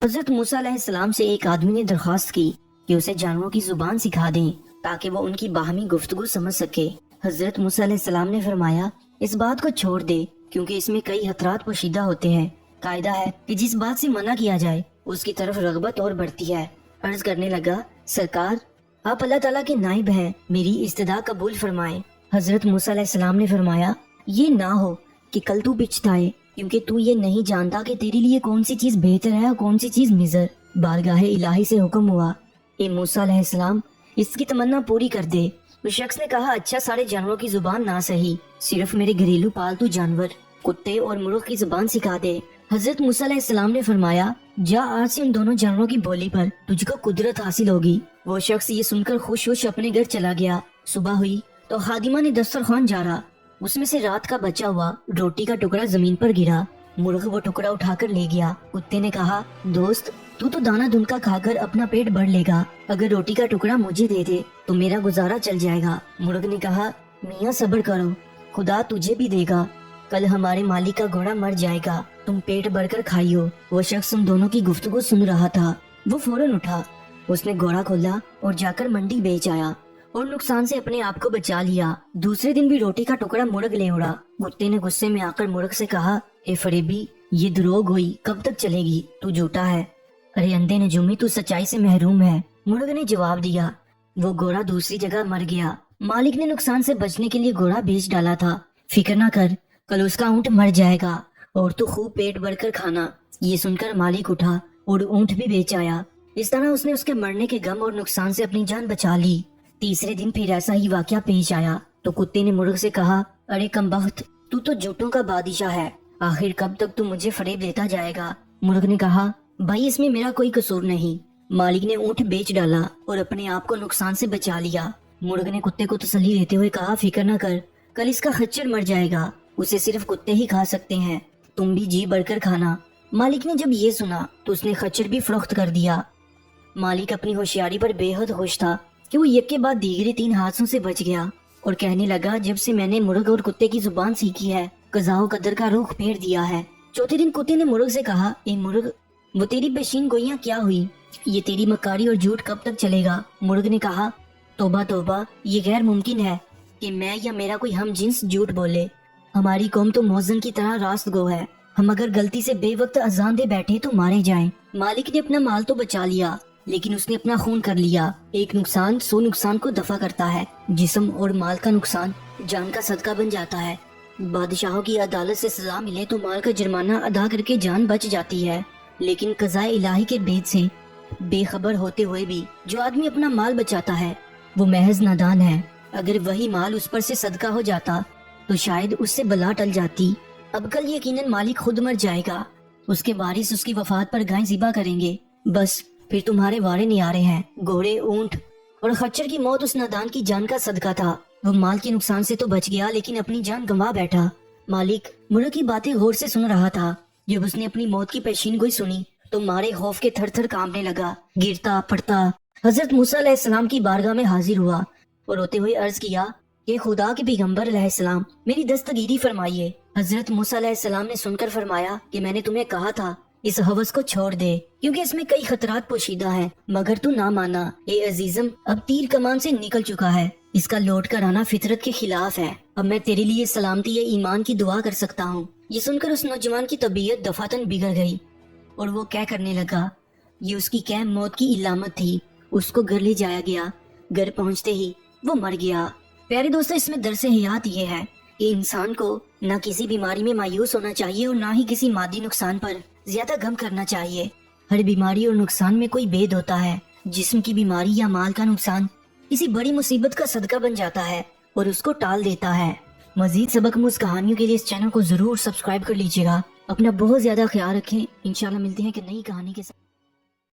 حضرت موسیٰ علیہ السلام سے ایک آدمی نے درخواست کی کہ اسے جانوروں کی زبان سکھا دیں تاکہ وہ ان کی باہمی گفتگو سمجھ سکے۔ حضرت موسیٰ علیہ السلام نے فرمایا اس بات کو چھوڑ دے کیونکہ اس میں کئی خطرات پوشیدہ ہوتے ہیں۔ قاعدہ ہے کہ جس بات سے منع کیا جائے اس کی طرف رغبت اور بڑھتی ہے۔ عرض کرنے لگا سرکار آپ اللہ تعالیٰ کے نائب ہیں، میری استدعا قبول فرمائیں۔ حضرت موسیٰ علیہ السلام نے فرمایا یہ نہ ہو کہ کل تو پچھتائے کیونکہ تو یہ نہیں جانتا کہ تیرے لیے کون سی چیز بہتر ہے اور کون سی چیز مضر۔ بارگاہ الہی سے حکم ہوا اے موسیٰ علیہ السلام اس کی تمنا پوری کر دے۔ اس شخص نے کہا اچھا سارے جانوروں کی زبان نہ صحیح، صرف میرے گھریلو پالتو جانور کتے اور مرغ کی زبان سکھا دے۔ حضرت موسیٰ علیہ السلام نے فرمایا جا آج سے ان دونوں جانوروں کی بولی پر تجھ کو قدرت حاصل ہوگی۔ وہ شخص یہ سن کر خوش اپنے گھر چلا گیا۔ صبح ہوئی تو خادمہ نے دسترخوان جارا، اس میں سے رات کا بچا ہوا روٹی کا ٹکڑا زمین پر گرا۔ مرغ وہ ٹکڑا اٹھا کر لے گیا۔ کتے نے کہا دوست تو دانہ دن کا کھا کر اپنا پیٹ بھر لے گا، اگر روٹی کا ٹکڑا مجھے دے دے تو میرا گزارا چل جائے گا۔ مرغ نے کہا میاں صبر کرو، خدا تجھے بھی دے گا، کل ہمارے مالک کا گھوڑا مر جائے گا، تم پیٹ بھر کر کھائیو۔ وہ شخص ان دونوں کی گفتگو سن رہا تھا، وہ فوراً اٹھا، اس نے گھوڑا کھولا اور جا کر منڈی بیچ آیا اور نقصان سے اپنے آپ کو بچا لیا۔ دوسرے دن بھی روٹی کا ٹکڑا مرغ لے اڑا۔ کتے نے غصے میں آ کر مرغ سے کہا اے فریبی یہ دروغ ہوئی، کب تک چلے گی، تو جھوٹا ہے۔ ارے اندھے نجومی تو سچائی سے محروم ہے۔ مرغ نے جواب دیا وہ گھوڑا دوسری جگہ مر گیا، مالک نے نقصان سے بچنے کے لیے گھوڑا بیچ ڈالا تھا، فکر نہ کر کل اس کا اونٹ مر جائے گا اور تو خوب پیٹ بھر کر کھانا۔ یہ سن کر مالک اٹھا اور اونٹ بھی بیچ آیا۔ اس طرح اس نے اس کے مرنے کے غم اور نقصان سے اپنی جان بچا لی۔ تیسرے دن پھر ایسا ہی واقعہ پیش آیا تو کتے نے مرغ سے کہا ارے کمبخت تو جھوٹوں کا بادشاہ ہے، آخر کب تک تو مجھے فریب دیتا جائے گا۔ مرغ نے کہا بھائی اس میں میرا کوئی قصور نہیں، مالک نے اونٹ بیچ ڈالا اور اپنے آپ کو نقصان سے بچا لیا۔ مرغ نے کتے کو تسلی دیتے ہوئے کہا فکر نہ کر، کل اس کا خچر مر جائے گا، اسے صرف کتے ہی کھا سکتے ہیں، تم بھی جی بڑھ کر کھانا۔ مالک نے جب یہ سنا تو اس نے خچر بھی فروخت کر دیا۔ مالک اپنی ہوشیاری پر بے حد خوش تھا کہ وہ یک کے بعد دیگرے 3 حادثوں سے بچ گیا اور کہنے لگا جب سے میں نے مرغ اور کتے کی زبان سیکھی ہے قضاء و قدر کا رخ پھیر دیا ہے۔ چوتھے دن کتے نے مرغ سے کہا اے مرغ وہ تیری پیشین گوئیاں کیا ہوئی، یہ تیری مکاری اور جھوٹ کب تک چلے گا؟ مرغ نے کہا توبہ توبہ یہ غیر ممکن ہے کہ میں یا میرا کوئی ہم جنس جھوٹ بولے، ہماری قوم تو موزن کی طرح راست گو ہے، ہم اگر غلطی سے بے وقت اذان دے بیٹھے تو مارے جائیں۔ مالک نے اپنا مال تو بچا لیا لیکن اس نے اپنا خون کر لیا۔ ایک نقصان 100 نقصان کو دفع کرتا ہے، جسم اور مال کا نقصان جان کا صدقہ بن جاتا ہے۔ بادشاہوں کی عدالت سے سزا ملے تو مال کا جرمانہ ادا کر کے جان بچ جاتی ہے، لیکن قضاء الہی کے بید سے بے خبر ہوتے ہوئے بھی جو آدمی اپنا مال بچاتا ہے وہ محض نادان ہے۔ اگر وہی مال اس پر سے صدقہ ہو جاتا تو شاید اس سے بلا ٹل جاتی۔ اب کل یقیناً مالک خود مر جائے گا، اس کے وارث اس کی وفات پر گائیں ذبح کریں گے، بس پھر تمہارے وارے نیارے ہیں۔ گھوڑے، اونٹ اور خچر کی موت اس نادان کی جان کا صدقہ تھا، وہ مال کے نقصان سے تو بچ گیا لیکن اپنی جان گنوا بیٹھا۔ مالک مرغ کی باتیں غور سے سن رہا تھا، جب اس نے اپنی موت کی پیشین گوئی سنی تو مارے خوف کے تھر تھر کانپنے لگا، گرتا پڑتا حضرت موسیٰ علیہ السلام کی بارگاہ میں حاضر ہوا اور روتے ہوئے عرض کیا کہ خدا کے پیغمبر علیہ السلام میری دستگیری فرمائیے۔ حضرت موسیٰ علیہ السلام نے سن کر فرمایا کہ میں نے تمہیں کہا تھا اس ہوس کو چھوڑ دے کیونکہ اس میں کئی خطرات پوشیدہ ہیں، مگر تو نہ مانا۔ اے عزیزم اب تیر کمان سے نکل چکا ہے، اس کا لوٹ کر آنا فطرت کے خلاف ہے، اب میں تیرے لیے سلامتی ایمان کی دعا کر سکتا ہوں۔ یہ سن کر اس نوجوان کی طبیعت دفعتاً بگڑ گئی اور وہ کہہ کرنے لگا یہ اس کی قیم موت کی علامت تھی۔ اس کو گھر لے جایا گیا، گھر پہنچتے ہی وہ مر گیا۔ پیارے دوستو اس میں درس حیات یہ ہے کہ انسان کو نہ کسی بیماری میں مایوس ہونا چاہیے اور نہ ہی کسی مادی نقصان پر زیادہ غم کرنا چاہیے۔ ہر بیماری اور نقصان میں کوئی بید ہوتا ہے، جسم کی بیماری یا مال کا نقصان کسی بڑی مصیبت کا صدقہ بن جاتا ہے اور اس کو ٹال دیتا ہے۔ مزید سبق آموز کہانیوں کے لیے اس چینل کو ضرور سبسکرائب کر لیجیے گا۔ اپنا بہت زیادہ خیال رکھیں، انشاءاللہ ملتے ہیں کہ نئی کہانی کے ساتھ۔